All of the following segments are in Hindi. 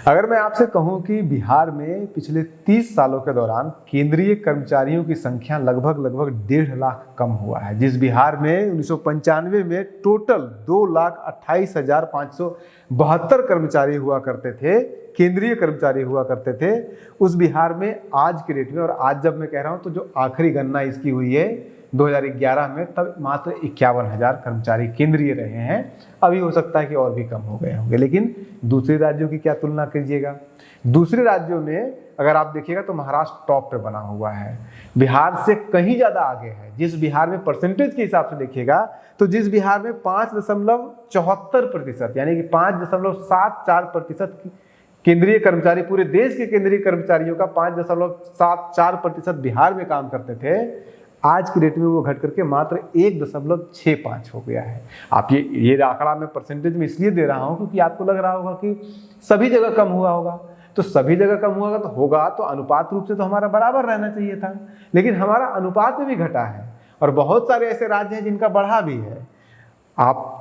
अगर मैं आपसे कहूं कि बिहार में पिछले 30 सालों के दौरान केंद्रीय कर्मचारियों की संख्या लगभग 1.5 लाख कम हुआ है। जिस बिहार में 1995 में टोटल 2,28,572 कर्मचारी हुआ करते थे, केंद्रीय कर्मचारी हुआ करते थे, उस बिहार में आज के डेट में, और आज जब मैं कह रहा हूं तो जो आखिरी गणना इसकी हुई है 2011 में, तब मात्र 51,000 कर्मचारी केंद्रीय रहे हैं। अभी हो सकता है कि और भी कम हो गए होंगे, लेकिन दूसरे राज्यों की क्या तुलना कीजिएगा। दूसरे राज्यों में अगर आप देखिएगा तो महाराष्ट्र टॉप पे बना हुआ है, बिहार से कहीं ज़्यादा आगे है। जिस बिहार में परसेंटेज के हिसाब से देखिएगा तो जिस बिहार में 5.74% यानी कि 5.74% केंद्रीय कर्मचारी, पूरे देश के केंद्रीय कर्मचारियों का 5.74% बिहार में काम करते थे, आज की डेट में वो घट करके मात्र 1.65 हो गया है। आप ये आंकड़ा मैं परसेंटेज में इसलिए दे रहा हूं क्योंकि आपको लग रहा होगा कि सभी जगह कम हुआ होगा, तो सभी जगह कम होगा तो अनुपात रूप से तो हमारा बराबर रहना चाहिए था, लेकिन हमारा अनुपात में भी घटा है। और बहुत सारे ऐसे राज्य हैं जिनका बढ़ा भी है। आप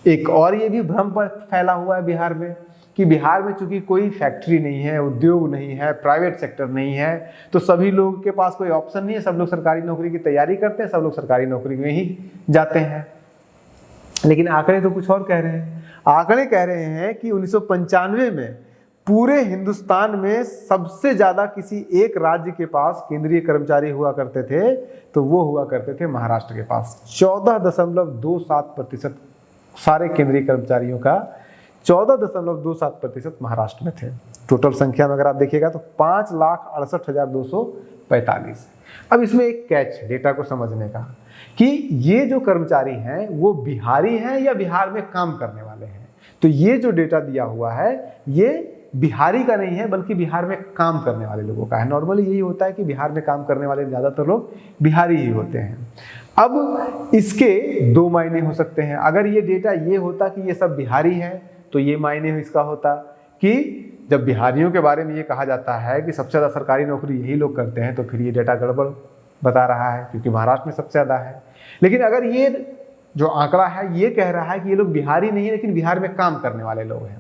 एक और ये भी भ्रम फैला हुआ है बिहार में कि बिहार में चूंकि कोई फैक्ट्री नहीं है, उद्योग नहीं है, प्राइवेट सेक्टर नहीं है, तो सभी लोगों के पास कोई ऑप्शन नहीं है, सब लोग सरकारी नौकरी की तैयारी करते हैं, सब लोग सरकारी नौकरी में ही जाते हैं। लेकिन आंकड़े तो कुछ और कह रहे हैं। आंकड़े कह रहे हैं कि 1995 में पूरे हिंदुस्तान में सबसे ज्यादा किसी एक राज्य के पास केंद्रीय कर्मचारी हुआ करते थे, तो वो हुआ करते थे महाराष्ट्र के पास। 14.27% सारे केंद्रीय कर्मचारियों का 14.27% महाराष्ट्र में थे। टोटल संख्या में अगर आप देखिएगा तो 5,68,245। अब इसमें एक कैच है डेटा को समझने का कि ये जो कर्मचारी हैं वो बिहारी हैं या बिहार में काम करने वाले हैं। तो ये जो डेटा दिया हुआ है ये बिहारी का नहीं है, बल्कि बिहार में काम करने वाले लोगों का है। नॉर्मली यही होता है कि बिहार में काम करने वाले ज़्यादातर लोग बिहारी ही होते हैं। अब इसके दो मायने हो सकते हैं। अगर ये डेटा ये होता कि ये सब बिहारी हैं तो ये मायने इसका होता कि जब बिहारियों के बारे में ये कहा जाता है कि सबसे ज़्यादा सरकारी नौकरी यही लोग करते हैं, तो फिर ये डेटा गड़बड़ बता रहा है क्योंकि महाराष्ट्र में सबसे ज़्यादा है। लेकिन अगर ये जो आंकड़ा है ये कह रहा है कि ये लोग बिहारी नहीं है लेकिन बिहार में काम करने वाले लोग हैं,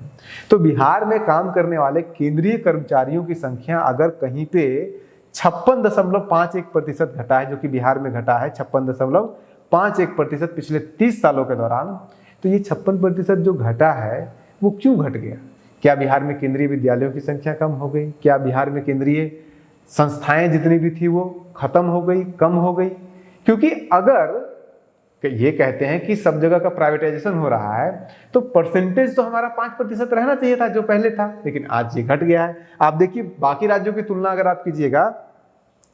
तो बिहार में काम करने वाले केंद्रीय कर्मचारियों की संख्या अगर कहीं पे 56.51% घटा है, जो कि बिहार में घटा है 56.51% पिछले 30 सालों के दौरान, तो ये 56% जो घटा है वो क्यों घट गया? क्या बिहार में केंद्रीय विद्यालयों की संख्या कम हो गई? क्या बिहार में केंद्रीय संस्थाएं जितनी भी थी वो खत्म हो गई, कम हो गई? क्योंकि अगर ये कहते हैं कि सब जगह का प्राइवेटाइजेशन हो रहा है तो परसेंटेज तो हमारा 5% रहना चाहिए था जो पहले था, लेकिन आज ये घट गया है। आप देखिए बाकी राज्यों की तुलना अगर आप कीजिएगा,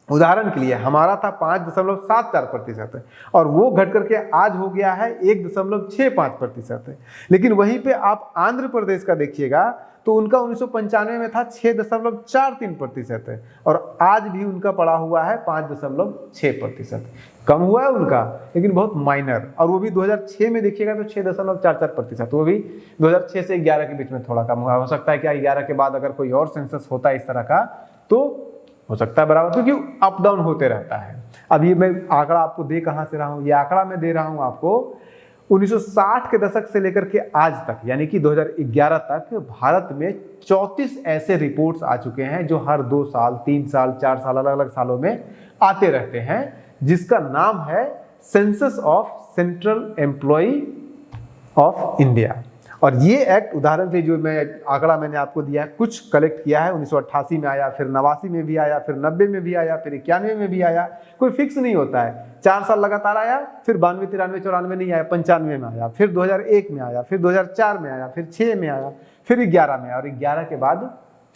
उदाहरण के लिए हमारा था 5.74% और वो घट करके आज हो गया है 1.65%। लेकिन वहीं पे आप आंध्र प्रदेश का देखिएगा तो उनका 1995 में था 6.43% और आज भी उनका पड़ा हुआ है 5.6%। कम हुआ है उनका, लेकिन बहुत माइनर। और वो भी 2006 में देखिएगा तो 6.44%, वो भी 2006 से 11 के बीच में थोड़ा कम हुआ। हो सकता है क्या 11 के बाद अगर कोई और सेंसस होता है इस तरह का तो हो सकता है बराबर, क्योंकि अप डाउन होते रहता है। अब ये मैं आंकड़ा आपको दे कहां से रहा हूं? ये आंकड़ा मैं दे रहा हूं आपको 1960 के दशक से लेकर के आज तक, यानी कि 2011 तक भारत में 34 ऐसे रिपोर्ट्स आ चुके हैं जो हर 2 साल, 3 साल, 4 साल, अलग अलग सालों में आते रहते हैं, जिसका नाम है census of central employ of India. और ये एक्ट, उदाहरण से जो मैं आंकड़ा मैंने आपको दिया है, कुछ कलेक्ट किया है 1988 में आया, फिर 89 में भी आया, फिर 90 में भी आया, फिर 91 में भी आया। कोई फिक्स नहीं होता है। 4 साल लगातार आया, फिर 92, 93, 94 नहीं आया, 95 में आया, फिर 2001 में आया, फिर 2004 में आया, फिर 6 में आया, फिर 11 में आया, और 11 के बाद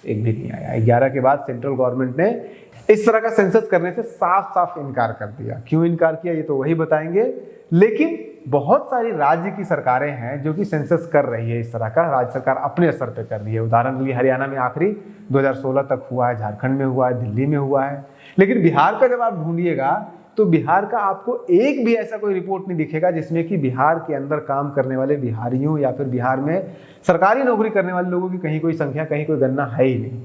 एक भी नहीं आया। 11 के बाद सेंट्रल गवर्नमेंट ने इस तरह का सेंसस करने से साफ साफ इनकार कर दिया। क्यों इनकार किया ये तो वही बताएंगे। लेकिन बहुत सारी राज्य की सरकारें हैं जो कि सेंसस कर रही है इस तरह का, राज्य सरकार अपने स्तर पे कर रही है। उदाहरण के लिए हरियाणा में आखिरी 2016 तक हुआ है, झारखंड में हुआ है, दिल्ली में हुआ है। लेकिन बिहार का जब आप ढूंढिएगा तो बिहार का आपको एक भी ऐसा कोई रिपोर्ट नहीं दिखेगा जिसमें कि बिहार के अंदर काम करने वाले बिहारियों या फिर बिहार में सरकारी नौकरी करने वाले लोगों की कहीं कोई संख्या, कहीं कोई गणना है ही नहीं।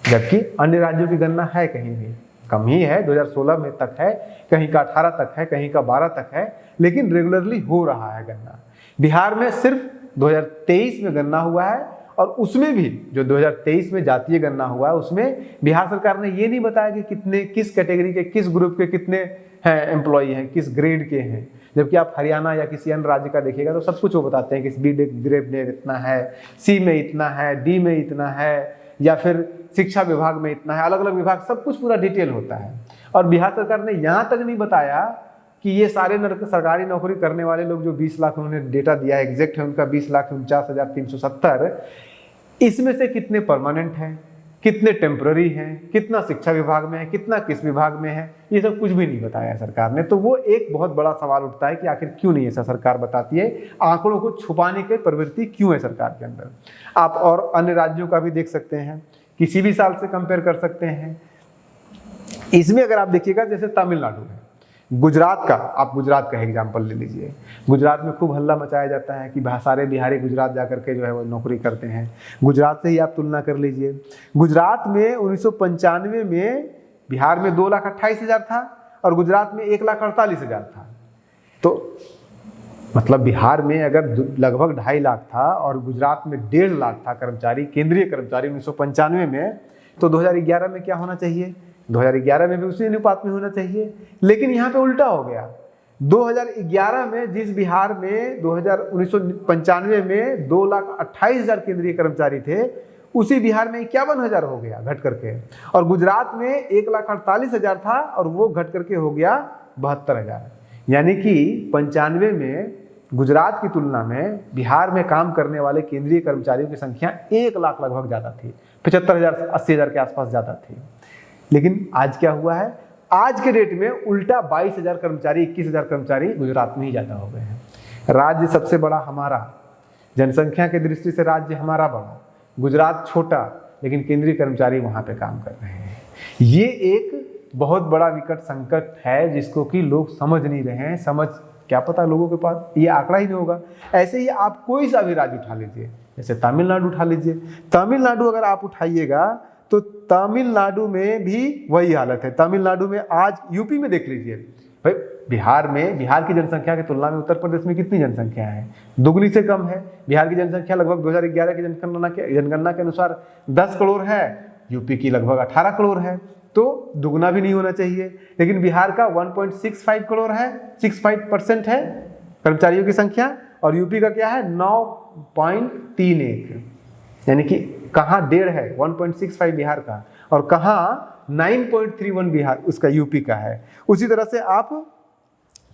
जबकि अन्य राज्यों की गणना है, कहीं भी कम ही है। 2016 में तक है, कहीं का 18 तक है, कहीं का 12 तक है, लेकिन रेगुलरली हो रहा है गणना। बिहार में सिर्फ 2023 में गणना हुआ है और उसमें भी जो 2023 में जातीय गणना हुआ है उसमें बिहार सरकार ने ये नहीं बताया कि कितने, किस कैटेगरी के, किस ग्रुप के कितने हैं एम्प्लॉई हैं, किस ग्रेड के हैं। जबकि आप हरियाणा या किसी अन्य राज्य का देखिएगा तो सब कुछ वो बताते हैं कि बी ग्रेड में इतना है, सी में इतना है, डी में इतना है, या फिर शिक्षा विभाग में इतना है, अलग अलग विभाग, सब कुछ पूरा डिटेल होता है। और बिहार सरकार ने यहाँ तक नहीं बताया कि ये सारे सरकारी नौकरी करने वाले लोग जो 20 लाख उन्होंने डेटा दिया है, एग्जैक्ट है उनका 20,49,370, इसमें से कितने परमानेंट हैं, कितने टेम्पररी हैं, कितना शिक्षा विभाग में है, कितना किस विभाग में है, ये सब कुछ भी नहीं बताया सरकार ने। तो वो एक बहुत बड़ा सवाल उठता है कि आखिर क्यों नहीं ऐसा सरकार बताती है, आंकड़ों को छुपाने की प्रवृत्ति क्यों है सरकार के अंदर। आप और अन्य राज्यों का भी देख सकते हैं, किसी भी साल से कंपेयर कर सकते हैं। इसमें अगर आप देखिएगा जैसे तमिलनाडु है, गुजरात का, आप गुजरात का एग्जाम्पल ले लीजिए। गुजरात में खूब हल्ला मचाया जाता है कि सारे बिहारी गुजरात जाकर के जो है वो नौकरी करते हैं। गुजरात से ही आप तुलना कर लीजिए। गुजरात में 1995 में बिहार में 2,28,000 था और गुजरात में 1,48,000 था। तो मतलब बिहार में अगर लगभग 2.5 लाख था और गुजरात में 1.5 लाख था कर्मचारी, केंद्रीय कर्मचारी 1995 में, तो 2011 में क्या होना चाहिए, 2011 में भी उसी अनुपात में होना चाहिए। लेकिन यहाँ पे उल्टा हो गया। 2011 में जिस बिहार में 1995 में 2,28,000 केंद्रीय कर्मचारी थे, उसी बिहार में 51,000 हो गया घट करके। और गुजरात में 1,48,000 था और वो घट करके हो गया 72,000। यानी कि 95 में गुजरात की तुलना में बिहार में काम करने वाले केंद्रीय कर्मचारियों की संख्या 1 लाख लगभग ज़्यादा थी, 75,000 से 80,000 के आसपास ज़्यादा थी। लेकिन आज क्या हुआ है, आज के डेट में उल्टा 22,000 कर्मचारी, 21,000 कर्मचारी गुजरात में ही ज़्यादा हो गए हैं। राज्य सबसे बड़ा हमारा, जनसंख्या की दृष्टि से राज्य हमारा बड़ा, गुजरात छोटा, लेकिन केंद्रीय कर्मचारी वहाँ पे काम कर रहे हैं। ये एक बहुत बड़ा विकट संकट है जिसको कि लोग समझ नहीं रहे हैं। समझ क्या पता लोगों के पास ये आंकड़ा ही नहीं होगा। ऐसे ही आप कोई सा भी राज्य उठा लीजिए, जैसे तमिलनाडु उठा लीजिए। तमिलनाडु अगर आप उठाइएगा तो तमिलनाडु में भी वही हालत है। तमिलनाडु में आज, यूपी में देख लीजिए भाई, बिहार में, बिहार की जनसंख्या की तुलना में उत्तर प्रदेश में कितनी जनसंख्या है, दुगनी से कम है। बिहार की जनसंख्या लगभग 2011 की जनगणना के अनुसार 10 करोड़ है, यूपी की लगभग 18 करोड़ है, तो दुगना भी नहीं होना चाहिए। लेकिन बिहार का 1.65 करोड़ है, 65% है कर्मचारियों की संख्या, और यूपी का क्या है 9.31, यानी कि कहाँ 1.5 है 1.65 बिहार का, और कहाँ 9.31 बिहार उसका यूपी का है। उसी तरह से आप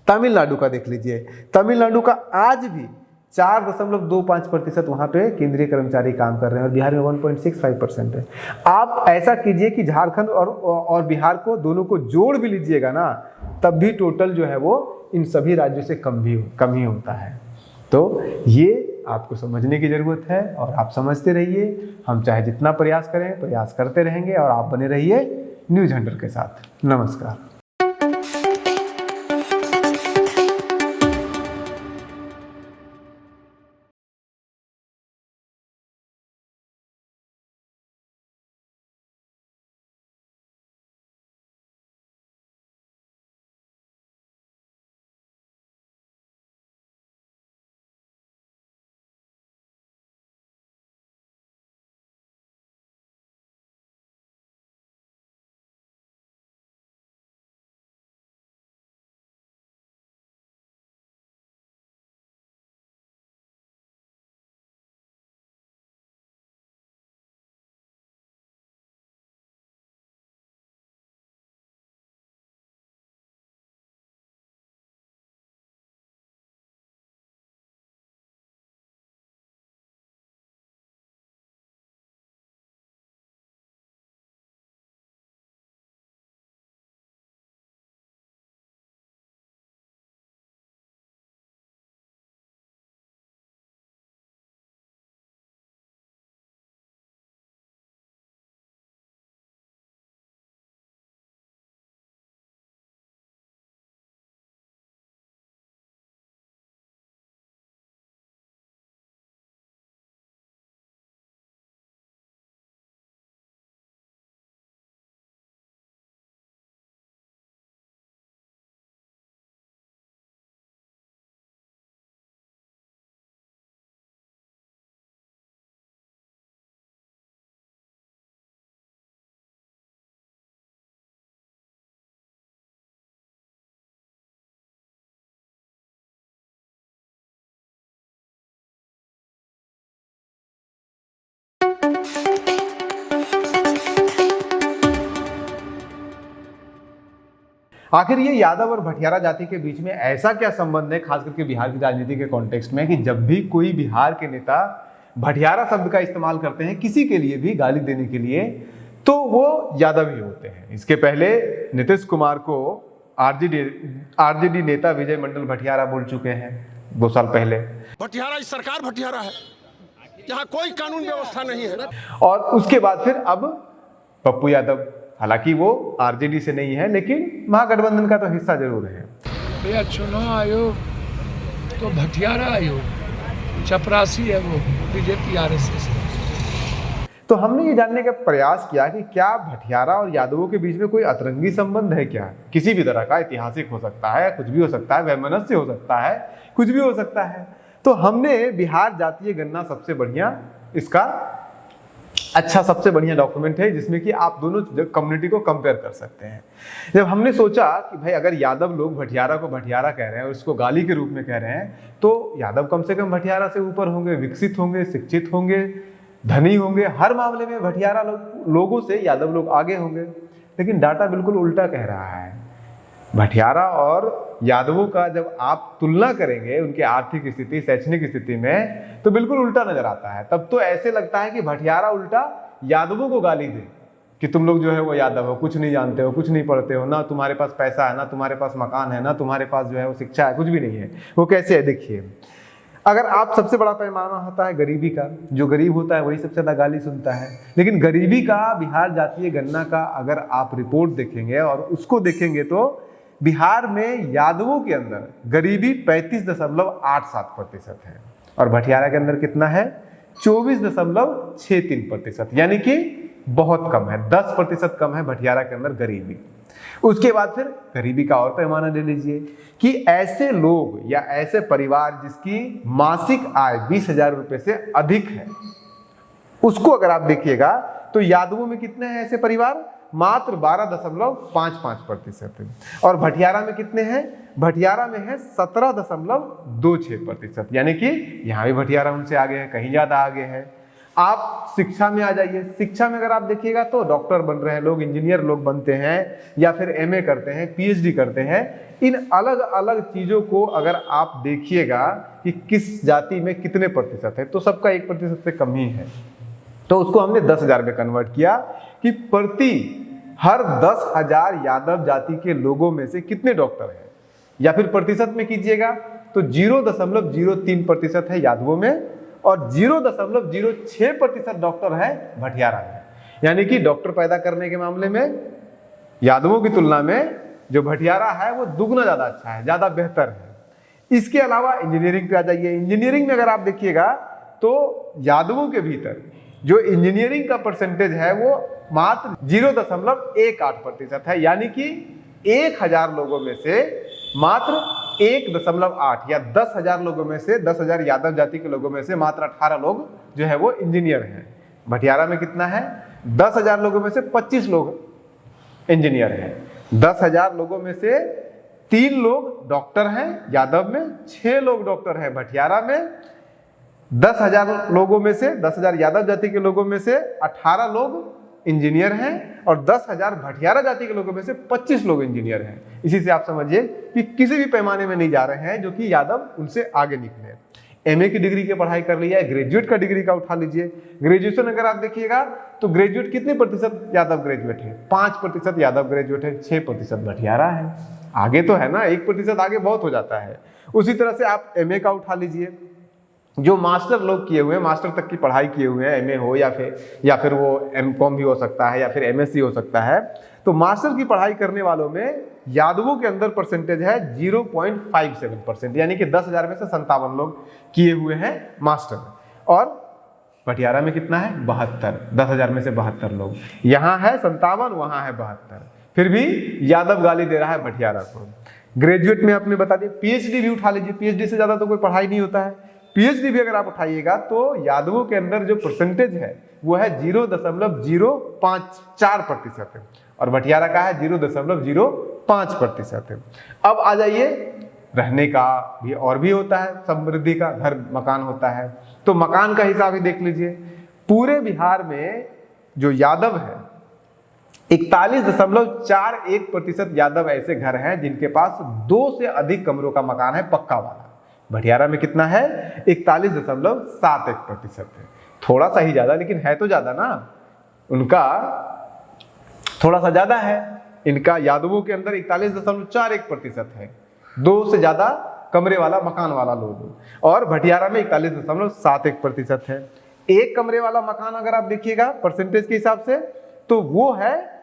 तमिलनाडु का देख लीजिए। तमिलनाडु का आज भी 4.25% वहाँ पे केंद्रीय कर्मचारी काम कर रहे हैं और बिहार में 1.65% है। आप ऐसा कीजिए कि झारखंड और बिहार को, दोनों को जोड़ भी लीजिएगा ना, तब भी टोटल जो है वो इन सभी राज्यों से कम ही होता है। तो ये आपको समझने की ज़रूरत है और आप समझते रहिए। हम चाहे जितना प्रयास करें, प्रयास करते रहेंगे, और आप बने रहिए न्यूज़ हंटर के साथ। नमस्कार। आखिर ये यादव और भटियारा जाति के बीच में ऐसा क्या संबंध है, खास करके बिहार की राजनीति के कॉन्टेक्स्ट में, कि जब भी कोई बिहार के नेता भटियारा शब्द का इस्तेमाल करते हैं किसी के लिए भी गाली देने के लिए, तो वो यादव ही होते हैं। इसके पहले नीतीश कुमार को आरजेडी नेता विजय मंडल भटियारा बोल चुके हैं 2 साल पहले। भटियारा इस सरकार भटियारा है, यहाँ कोई कानून व्यवस्था नहीं है। और उसके बाद फिर अब पप्पू यादव, हालांकि वो आरजेडी से नहीं है लेकिन महागठबंधन का तो हिस्सा जरूर है। भैया चुनाव आयोग तो भटियारा आयोग, चपरासी है वो, बीजेपी आरएसएस। तो हमने ये जानने का प्रयास किया कि क्या भटियारा और यादवों के बीच में कोई अतरंगी संबंध है क्या, किसी भी तरह का, ऐतिहासिक हो सकता है, कुछ भी हो सकता है, वैमनस्य हो सकता है, कुछ भी हो सकता है। तो हमने बिहार जातीय गणना सबसे बढ़िया, इसका अच्छा सबसे बढ़िया डॉक्यूमेंट है जिसमें कि आप दोनों कम्युनिटी को कंपेयर कर सकते हैं। जब हमने सोचा कि भाई अगर यादव लोग भटियारा को भटियारा कह रहे हैं और इसको गाली के रूप में कह रहे हैं, तो यादव कम से कम भटियारा से ऊपर होंगे, विकसित होंगे, शिक्षित होंगे, धनी होंगे, हर मामले में भटियारा लोगों से यादव लोग आगे होंगे। लेकिन डाटा बिल्कुल उल्टा कह रहा है। भटियारा और यादवों का जब आप तुलना करेंगे उनके आर्थिक स्थिति, शैक्षणिक स्थिति में, तो बिल्कुल उल्टा नजर आता है। तब तो ऐसे लगता है कि भटियारा उल्टा यादवों को गाली दे कि तुम लोग जो है वो यादव हो, कुछ नहीं जानते हो, कुछ नहीं पढ़ते हो, ना तुम्हारे पास पैसा है, ना तुम्हारे पास मकान है, ना तुम्हारे पास जो है वो शिक्षा है, कुछ भी नहीं है। वो कैसे है देखिए। अगर आप सबसे बड़ा पैमाना होता है गरीबी का, जो गरीब होता है वही सबसे ज्यादा गाली सुनता है। लेकिन गरीबी का बिहार जातीय गणना का अगर आप रिपोर्ट देखेंगे और उसको देखेंगे तो बिहार में यादवों के अंदर गरीबी 35.87% है और भटियारा के अंदर कितना है, 24.63%, यानी कि बहुत कम है, 10% कम है भटियारा के अंदर गरीबी। उसके बाद फिर गरीबी का और पैमाना ले लीजिए कि ऐसे लोग या ऐसे परिवार जिसकी मासिक आय 20,000 रुपए से अधिक है, उसको अगर आप देखिएगा तो यादवों में कितने हैं ऐसे परिवार, मात्र 12.55% है। और भटियारा में कितने हैं, भटियारा में है 17.26%, यानी कि यहाँ भी भटियारा उनसे आगे है, कहीं ज्यादा आगे है। आप शिक्षा में आ जाइए। शिक्षा में अगर आप देखिएगा तो डॉक्टर बन रहे हैं लोग, इंजीनियर लोग बनते हैं, या फिर एमए करते हैं, पीएचडी करते हैं। इन अलग अलग चीजों को अगर आप देखिएगा कि किस जाति में कितने प्रतिशत है, तो सबका 1% से कम ही है। तो उसको हमने 10,000 में कन्वर्ट किया कि प्रति हर 10,000 यादव जाति के लोगों में से कितने डॉक्टर हैं, या फिर प्रतिशत में कीजिएगा तो 0.03% है यादवों में और 0.06% डॉक्टर है भटियारा में। यानी कि डॉक्टर पैदा करने के मामले में यादवों की तुलना में जो भटियारा है वो दुगना ज्यादा अच्छा है, ज्यादा बेहतर है। इसके अलावा इंजीनियरिंग पे आ जाइए। इंजीनियरिंग में अगर आप देखिएगा तो यादवों के भीतर जो इंजीनियरिंग का परसेंटेज है वो मात्र 0.18% है, यानी कि 1,000 लोगों में से मात्र 1.8 या 10,000 लोगों में से, 10,000 यादव जाति के लोगों में से मात्र 18 लोग जो है वो इंजीनियर हैं। भटियारा में कितना है, 10,000 लोगों में से 25 लोग इंजीनियर हैं, 10,000 लोगों में से 3 लोग डॉक्टर हैं, यादव में 6 लोग डॉक्टर हैं, भटियारा में 10,000 लोगों में से, 10,000 यादव जाति के लोगों में से 18 लोग इंजीनियर हैं और 10,000 भटियारा जाति के लोगों में से 25 लोग इंजीनियर हैं। इसी से आप समझिए कि किसी भी पैमाने में नहीं जा रहे हैं जो कि यादव उनसे आगे निकले। एमए की डिग्री की पढ़ाई कर लिया है, ग्रेजुएट का डिग्री का उठा लीजिए। ग्रेजुएशन अगर आप देखिएगा तो ग्रेजुएट कितने प्रतिशत यादव ग्रेजुएट है, 5% यादव ग्रेजुएट है, 6% भटियारा है। आगे तो है ना, 1% आगे बहुत हो जाता है। उसी तरह से आप एमए का उठा लीजिए। जो मास्टर लोग किए हुए हैं, मास्टर तक की पढ़ाई किए हुए हैं, एमए हो या फिर वो एमकॉम भी हो सकता है या फिर एमएससी हो सकता है, तो मास्टर की पढ़ाई करने वालों में यादवों के अंदर परसेंटेज है 0.57%, यानी कि 10,000 में से 57 लोग किए हुए हैं मास्टर। और भटियारा में कितना है, 72, 10,000 में से 72 लोग। यहाँ है 57, वहां है 72, फिर भी यादव गाली दे रहा है भटियारा को। ग्रेजुएट में आपने बता दिया। पीएचडी भी उठा लीजिए, पीएचडी से ज्यादा तो कोई पढ़ाई नहीं होता है। पीएचडी भी अगर आप उठाइएगा तो यादवों के अंदर जो परसेंटेज है वो है 0.054% है और भटियारा का है 0.05% है। अब आ जाइए, रहने का भी और भी होता है, समृद्धि का, घर मकान होता है, तो मकान का हिसाब ही देख लीजिए। पूरे बिहार में जो यादव है 41.41% यादव ऐसे घर हैं जिनके पास 2 से अधिक कमरों का मकान है पक्का वाला। भटियारा में कितना है? 41.71% है। थोड़ा सा ही ज्यादा, लेकिन है तो ज्यादा ना, उनका थोड़ा सा ज्यादा है। इनका यादवों के अंदर 41.41% है, 2 से ज्यादा कमरे वाला मकान वाला लोग, और भटियारा में 41.71% है। एक कमरे वाला मकान अगर आप देखिएगा परसेंटेज के हिसाब से तो वो है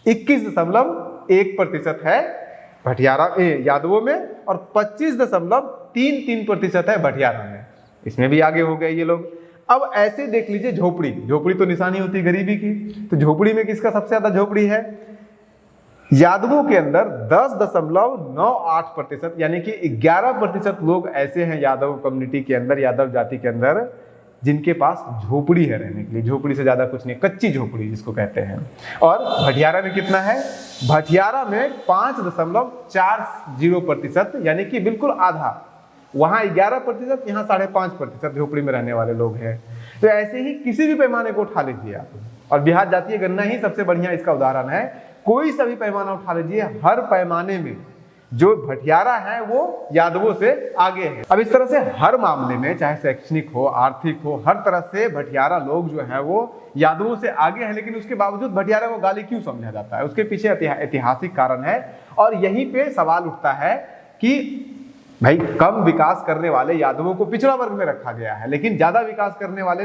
21.1% है भटियारा यादवों में, और 25.33% है भटियारा में। इसमें भी आगे हो गए ये लोग। अब ऐसे देख लीजिए झोपड़ी, झोपड़ी तो निशानी होती है गरीबी की, तो झोपड़ी में किसका सबसे ज्यादा झोपड़ी है? यादवों के अंदर 10.98%, यानी कि 11% लोग ऐसे हैं यादव कम्युनिटी के अंदर, यादव जाति के अंदर, जिनके पास झोपड़ी है रहने के लिए। झोपड़ी से ज्यादा कुछ नहीं, कच्ची झोपड़ी जिसको कहते हैं। और भटियारा में कितना है? भटियारा में 5.40%, यानी कि बिल्कुल आधा। वहां 11%, यहाँ 5.5% झोपड़ी में रहने वाले लोग हैं। तो ऐसे ही किसी भी पैमाने को उठा लीजिए आप, और बिहार जातीय गणना ही सबसे बढ़िया इसका उदाहरण है। कोई सा भी पैमाना उठा लीजिए, हर पैमाने में जो भटियारा है वो यादवों से आगे है। अब इस तरह से हर मामले में, चाहे शैक्षणिक हो, आर्थिक हो, हर तरह से भटियारा लोग जो है वो यादवों से आगे है। लेकिन उसके बावजूद भटियारा को गाली क्यों समझा जाता है? उसके पीछे ऐतिहासिक कारण है। और यहीं पे सवाल उठता है कि भाई कम विकास करने वाले यादवों को पिछड़ा वर्ग में रखा गया है, लेकिन ज्यादा विकास करने वाले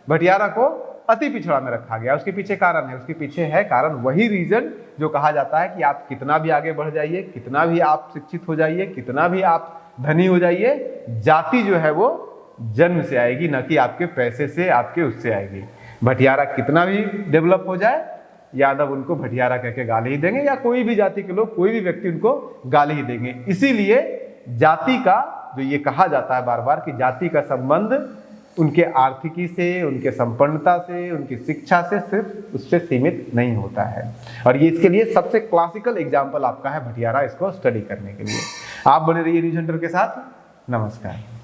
भटियारा को अति पिछड़ा में रखा गया। उसके पीछे कारण है, उसके पीछे है कारण वही रीजन जो कहा जाता है कि आप कितना भी आगे बढ़ जाइए, कितना भी आप शिक्षित हो जाइए, कितना भी आप धनी हो जाइए, जाति जो है वो जन्म से आएगी, न कि आपके पैसे से, आपके उससे आएगी। भटियारा कितना भी डेवलप हो जाए, यादव उनको भटियारा कह के गाली ही देंगे, या कोई भी जाति के लोग, कोई भी व्यक्ति उनको गाली ही देंगे। इसीलिए जाति का जो ये कहा जाता है बार बार कि जाति का संबंध उनके आर्थिकी से, उनके संपन्नता से, उनकी शिक्षा से सिर्फ उससे सीमित नहीं होता है। और ये इसके लिए सबसे क्लासिकल एग्जाम्पल आपका है भटियारा, इसको स्टडी करने के लिए। आप बने रहिए न्यूज़ सेंटर के साथ। नमस्कार।